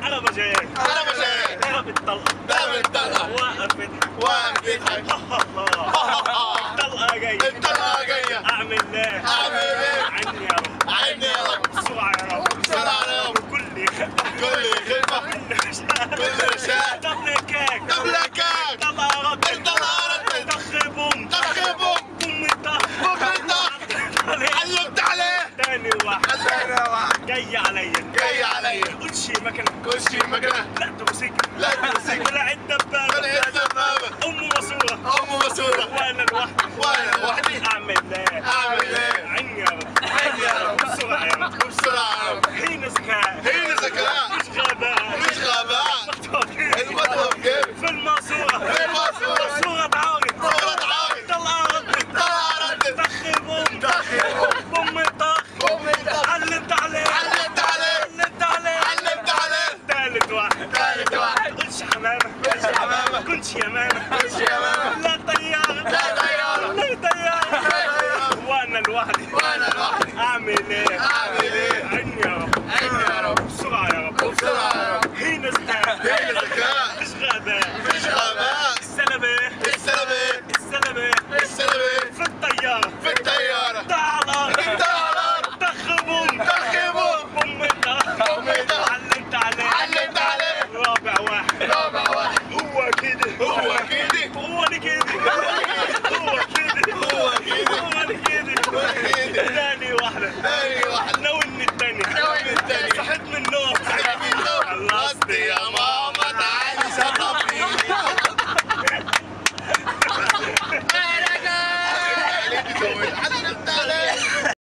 عربة جايك ضرب الطلقة واقف يضحك الطلقة جاية أعمل إيه عني يا رب بسرعة يا رب كل خدمة كل رشاد دبلكك طلقة ردت تخربهم علمت عليه تاني واحد جاي عليا كل شي مكنه لا تمسك ولا عد دبابة أمه مسورة وأنا لوحدي أعمل إيه عني يا رب بسرعة يا رب حين ذكاء مش غباء المطلب كيف في الماسورة صورة تعاوي طلقة ردت تخربهم بوم طخ علمت عليه ثالث واحد قلش حمامة كنتش يمامة